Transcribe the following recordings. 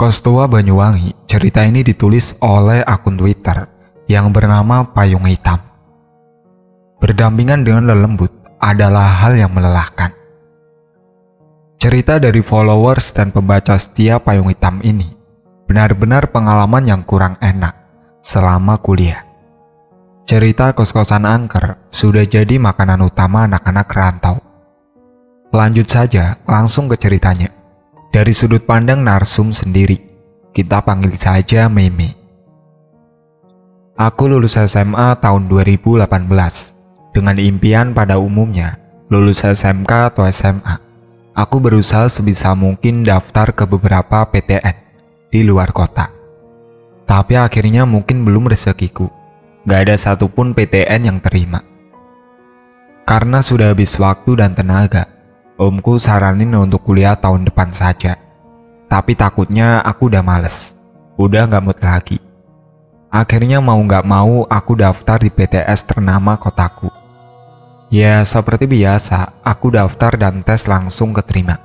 Kos Tua Banyuwangi, cerita ini ditulis oleh akun Twitter yang bernama Payung Hitam. Berdampingan dengan lelembut adalah hal yang melelahkan. Cerita dari followers dan pembaca setia Payung Hitam ini benar-benar pengalaman yang kurang enak selama kuliah. Cerita kos-kosan angker sudah jadi makanan utama anak-anak rantau. Lanjut saja langsung ke ceritanya. Dari sudut pandang narsum sendiri, kita panggil saja Meme. Aku lulus SMA tahun 2018 dengan impian pada umumnya lulus SMK atau SMA. Aku berusaha sebisa mungkin daftar ke beberapa PTN di luar kota. Tapi akhirnya mungkin belum rezekiku. Gak ada satupun PTN yang terima. Karena sudah habis waktu dan tenaga, omku saranin untuk kuliah tahun depan saja. Tapi takutnya aku udah males, udah gak mood lagi. Akhirnya mau gak mau aku daftar di PTS ternama kotaku. Ya seperti biasa, aku daftar dan tes langsung keterima.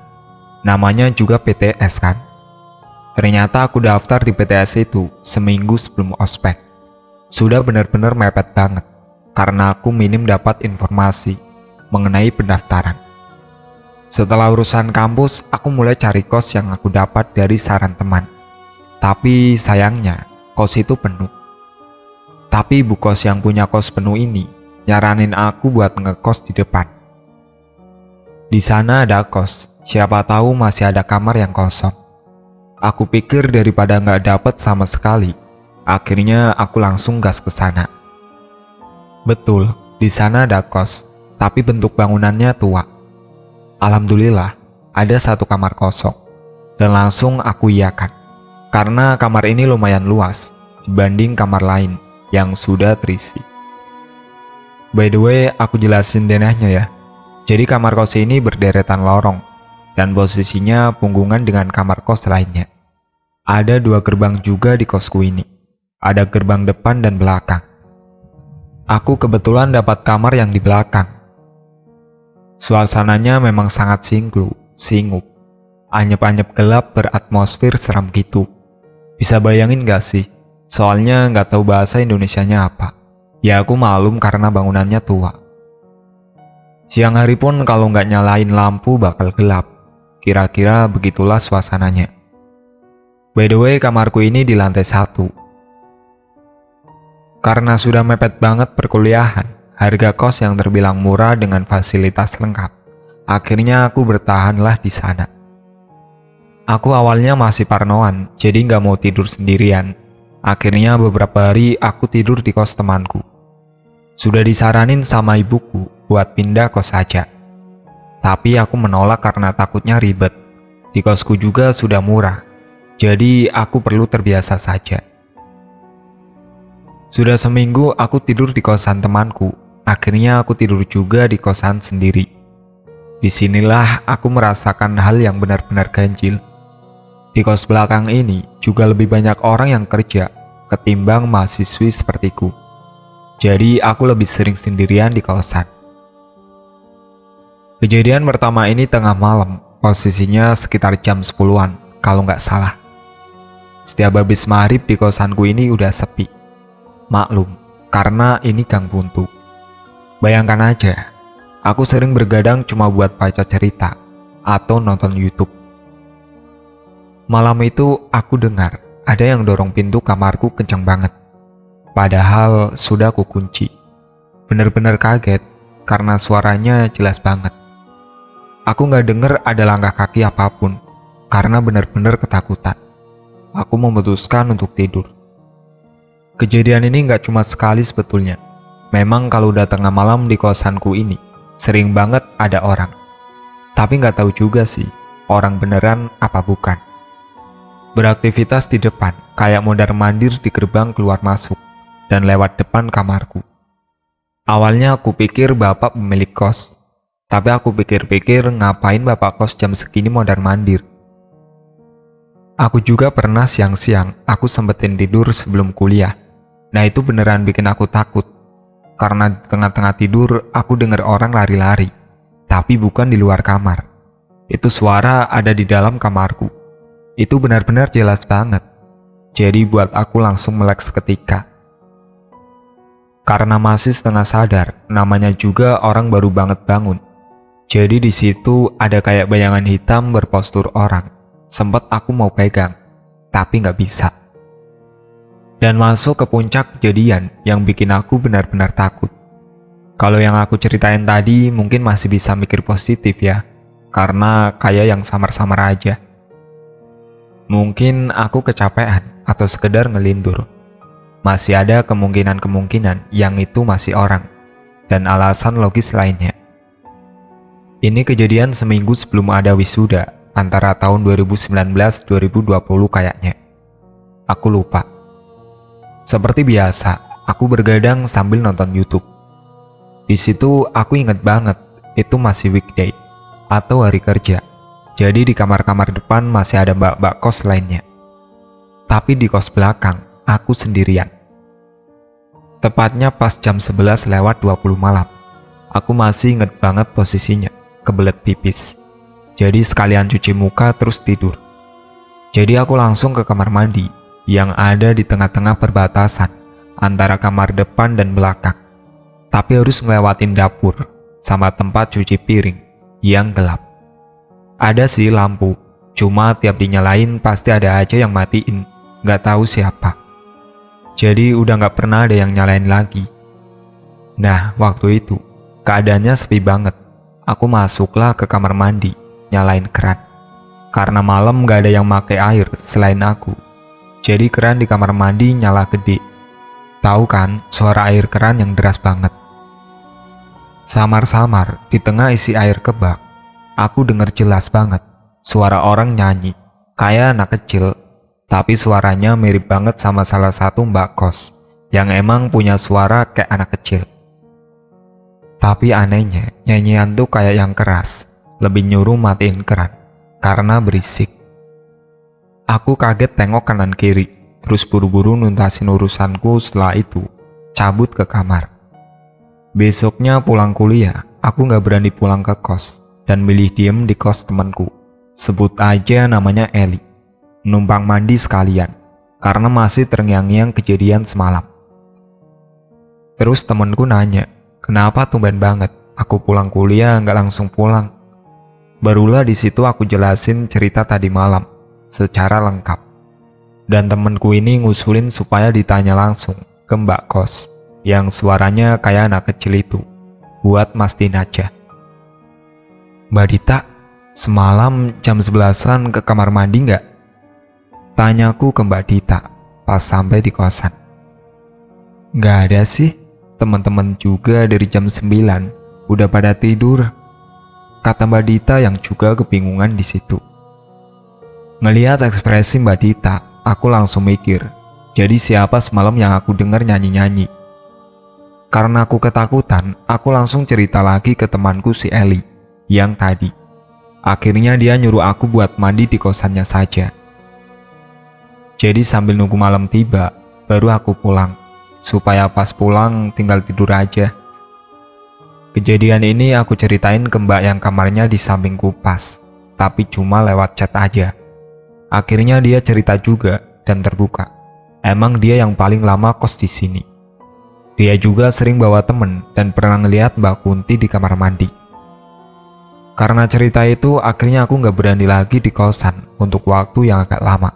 Namanya juga PTS kan. Ternyata aku daftar di PTS itu seminggu sebelum ospek. Sudah benar-benar mepet banget, karena aku minim dapat informasi mengenai pendaftaran. Setelah urusan kampus, aku mulai cari kos yang aku dapat dari saran teman. Tapi sayangnya, kos itu penuh. Tapi ibu kos yang punya kos penuh ini nyaranin aku buat ngekos di depan. Di sana ada kos, siapa tahu masih ada kamar yang kosong. Aku pikir daripada nggak dapet sama sekali, akhirnya aku langsung gas ke sana. Betul, di sana ada kos, tapi bentuk bangunannya tua. Alhamdulillah, ada satu kamar kosong, dan langsung aku iyakan, karena kamar ini lumayan luas dibanding kamar lain yang sudah terisi. By the way, aku jelasin denahnya ya. Jadi kamar kos ini berderetan lorong, dan posisinya punggungan dengan kamar kos lainnya. Ada 2 gerbang juga di kosku ini, ada gerbang depan dan belakang. Aku kebetulan dapat kamar yang di belakang. Suasananya memang sangat singup, anyep-anyep gelap beratmosfer seram gitu. Bisa bayangin gak sih? Soalnya gak tahu bahasa Indonesianya apa. Ya aku maklum karena bangunannya tua. Siang hari pun kalau gak nyalain lampu bakal gelap. Kira-kira begitulah suasananya. By the way, kamarku ini di lantai 1. Karena sudah mepet banget perkuliahan, harga kos yang terbilang murah dengan fasilitas lengkap. Akhirnya aku bertahanlah di sana. Aku awalnya masih parnoan, jadi nggak mau tidur sendirian. Akhirnya beberapa hari aku tidur di kos temanku. Sudah disaranin sama ibuku buat pindah kos saja. Tapi aku menolak karena takutnya ribet. Di kosku juga sudah murah, jadi aku perlu terbiasa saja. Sudah seminggu aku tidur di kosan temanku. Akhirnya aku tidur juga di kosan sendiri. Disinilah aku merasakan hal yang benar-benar ganjil. Di kos belakang ini juga lebih banyak orang yang kerja ketimbang mahasiswi sepertiku. Jadi aku lebih sering sendirian di kosan. Kejadian pertama ini tengah malam, posisinya sekitar jam 10-an kalau nggak salah. Setiap habis maghrib di kosanku ini udah sepi. Maklum, karena ini gang buntu. Bayangkan aja, aku sering bergadang cuma buat baca cerita atau nonton YouTube. Malam itu aku dengar ada yang dorong pintu kamarku kencang banget. Padahal sudah aku kunci. Bener-bener kaget karena suaranya jelas banget. Aku gak denger ada langkah kaki apapun karena bener-bener ketakutan. Aku memutuskan untuk tidur. Kejadian ini gak cuma sekali sebetulnya. Memang kalau udah tengah malam di kosanku ini, sering banget ada orang. Tapi nggak tahu juga sih, orang beneran apa bukan. Beraktivitas di depan, kayak mondar-mandir di gerbang keluar masuk, dan lewat depan kamarku. Awalnya aku pikir bapak pemilik kos, tapi aku pikir-pikir ngapain bapak kos jam segini mondar-mandir. Aku juga pernah siang-siang, aku sempetin tidur sebelum kuliah. Nah itu beneran bikin aku takut. Karena di tengah-tengah tidur aku dengar orang lari-lari, tapi bukan di luar kamar. Itu suara ada di dalam kamarku. Itu benar-benar jelas banget. Jadi buat aku langsung melek seketika. Karena masih setengah sadar, namanya juga orang baru banget bangun. Jadi di situ ada kayak bayangan hitam berpostur orang. Sempet aku mau pegang, tapi nggak bisa. Dan masuk ke puncak kejadian yang bikin aku benar-benar takut. Kalau yang aku ceritain tadi mungkin masih bisa mikir positif ya, karena kayak yang samar-samar aja. Mungkin aku kecapean atau sekedar ngelindur. Masih ada kemungkinan-kemungkinan yang itu masih orang, dan alasan logis lainnya. Ini kejadian seminggu sebelum ada wisuda, antara tahun 2019-2020 kayaknya. Aku lupa. Seperti biasa, aku bergadang sambil nonton YouTube. Di situ aku inget banget, itu masih weekday atau hari kerja. Jadi di kamar-kamar depan masih ada mbak-mbak kos lainnya. Tapi di kos belakang, aku sendirian. Tepatnya pas jam 11 lewat 20 malam. Aku masih inget banget posisinya, kebelet pipis. Jadi sekalian cuci muka terus tidur. Jadi aku langsung ke kamar mandi yang ada di tengah-tengah perbatasan antara kamar depan dan belakang. Tapi harus ngelewatin dapur sama tempat cuci piring yang gelap. Ada sih lampu, cuma tiap dinyalain pasti ada aja yang matiin, gak tahu siapa. Jadi udah gak pernah ada yang nyalain lagi. Nah, waktu itu keadaannya sepi banget. Aku masuklah ke kamar mandi, nyalain keran. Karena malam gak ada yang pakai air selain aku. Jadi keran di kamar mandi nyala gede. Tahu kan suara air keran yang deras banget. Samar-samar di tengah isi air kebak, aku dengar jelas banget suara orang nyanyi, kayak anak kecil, tapi suaranya mirip banget sama salah satu mbak kos yang emang punya suara kayak anak kecil. Tapi anehnya, nyanyian tuh kayak yang keras, lebih nyuruh matiin keran, karena berisik. Aku kaget tengok kanan kiri, terus buru-buru nuntasin urusanku setelah itu, cabut ke kamar. Besoknya pulang kuliah, aku gak berani pulang ke kos, dan milih diem di kos temanku. Sebut aja namanya Eli. Numpang mandi sekalian, karena masih terngiang-ngiang kejadian semalam. Terus temanku nanya, kenapa tumben banget aku pulang kuliah gak langsung pulang. Barulah di situ aku jelasin cerita tadi malam, secara lengkap. Dan temanku ini ngusulin supaya ditanya langsung ke mbak kos, yang suaranya kayak anak kecil itu, buat mastiin aja. Mbak Dita, semalam jam 11-an ke kamar mandi nggak? Tanyaku ke Mbak Dita pas sampai di kosan. Nggak ada sih, teman-teman juga dari jam 9 udah pada tidur, kata Mbak Dita yang juga kebingungan di situ. Ngelihat ekspresi Mbak Dita, aku langsung mikir, jadi siapa semalam yang aku dengar nyanyi-nyanyi? Karena aku ketakutan, aku langsung cerita lagi ke temanku si Eli yang tadi. Akhirnya dia nyuruh aku buat mandi di kosannya saja. Jadi sambil nunggu malam tiba, baru aku pulang, supaya pas pulang tinggal tidur aja. Kejadian ini aku ceritain ke mbak yang kamarnya di sampingku pas, tapi cuma lewat chat aja. Akhirnya dia cerita juga dan terbuka. Emang dia yang paling lama kos di sini. Dia juga sering bawa temen dan pernah ngeliat Mbak Kunti di kamar mandi. Karena cerita itu, akhirnya aku gak berani lagi di kosan untuk waktu yang agak lama.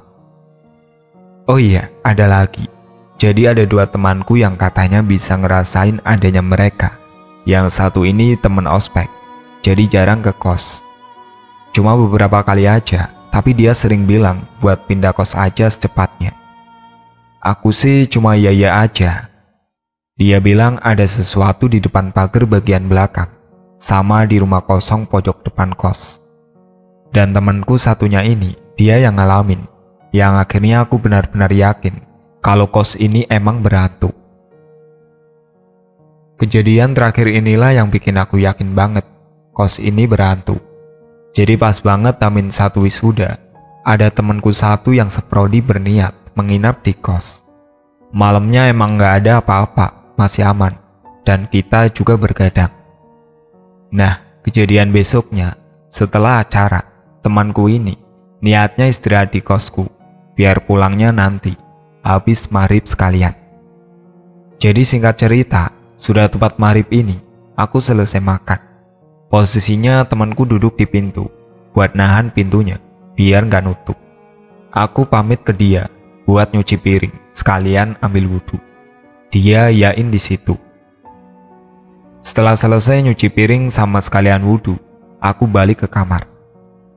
Oh iya, ada lagi. Jadi ada dua temanku yang katanya bisa ngerasain adanya mereka. Yang satu ini temen ospek, jadi jarang ke kos. Cuma beberapa kali aja, tapi dia sering bilang buat pindah kos aja secepatnya. Aku sih cuma iya-iya aja. Dia bilang ada sesuatu di depan pagar bagian belakang, sama di rumah kosong pojok depan kos. Dan temanku satunya ini, dia yang ngalamin, yang akhirnya aku benar-benar yakin kalau kos ini emang berhantu. Kejadian terakhir inilah yang bikin aku yakin banget kos ini berhantu. Jadi pas banget Amin 1 wisuda, ada temanku satu yang seprodi berniat menginap di kos. Malamnya emang gak ada apa-apa, masih aman, dan kita juga bergadang. Nah, kejadian besoknya, setelah acara, temanku ini, Niatnya istirahat di kosku, biar pulangnya nanti, habis maghrib sekalian. Jadi singkat cerita, sudah tepat maghrib ini, aku selesai makan. Posisinya temanku duduk di pintu, buat nahan pintunya, biar nggak nutup. Aku pamit ke dia, buat nyuci piring, sekalian ambil wudhu. Dia yain di situ. Setelah selesai nyuci piring sama sekalian wudhu, aku balik ke kamar.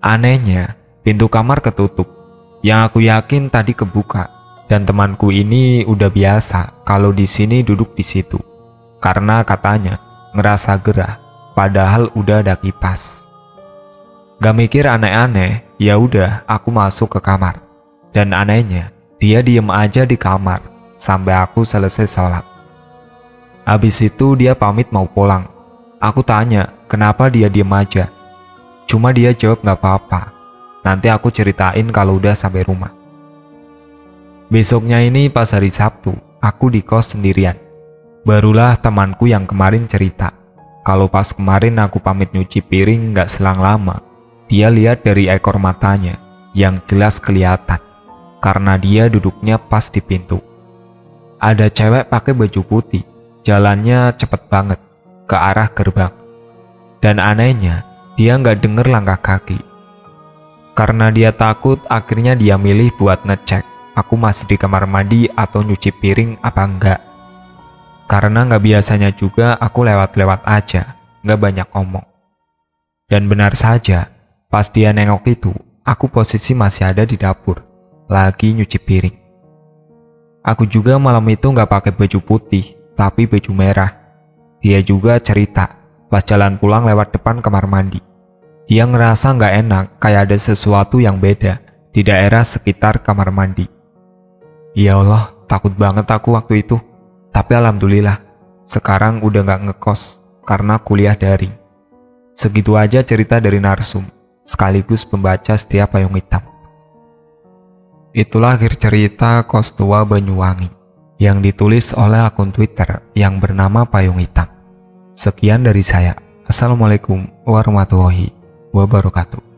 Anehnya, pintu kamar ketutup. Yang aku yakin tadi kebuka, dan temanku ini udah biasa kalau di sini duduk di situ. Karena katanya ngerasa gerah, padahal udah ada kipas. Gak mikir aneh-aneh, ya udah aku masuk ke kamar. Dan anehnya, dia diem aja di kamar sampai aku selesai sholat. Habis itu dia pamit mau pulang. Aku tanya, kenapa dia diem aja? Cuma dia jawab gak apa-apa. Nanti aku ceritain kalau udah sampai rumah. Besoknya ini pas hari Sabtu, aku di kos sendirian. Barulah temanku yang kemarin cerita. Kalau pas kemarin aku pamit nyuci piring gak selang lama, dia lihat dari ekor matanya yang jelas kelihatan. Karena dia duduknya pas di pintu. Ada cewek pakai baju putih. Jalannya cepet banget ke arah gerbang. Dan anehnya, dia nggak denger langkah kaki. Karena dia takut, akhirnya dia milih buat ngecek aku masih di kamar mandi atau nyuci piring apa enggak. Karena nggak biasanya juga aku lewat-lewat aja, nggak banyak ngomong. Dan benar saja, pas dia nengok itu, aku posisi masih ada di dapur, lagi nyuci piring. Aku juga malam itu nggak pakai baju putih, tapi baju merah. Dia juga cerita, pas jalan pulang lewat depan kamar mandi. Dia ngerasa nggak enak, kayak ada sesuatu yang beda di daerah sekitar kamar mandi. Ya Allah, takut banget aku waktu itu. Tapi alhamdulillah, sekarang udah nggak ngekos karena kuliah daring. Segitu aja cerita dari narsum, sekaligus pembaca setiap payung hitam. Itulah akhir cerita Kos Tua Banyuwangi yang ditulis oleh akun Twitter yang bernama Payung Hitam. Sekian dari saya. Assalamualaikum warahmatullahi wabarakatuh.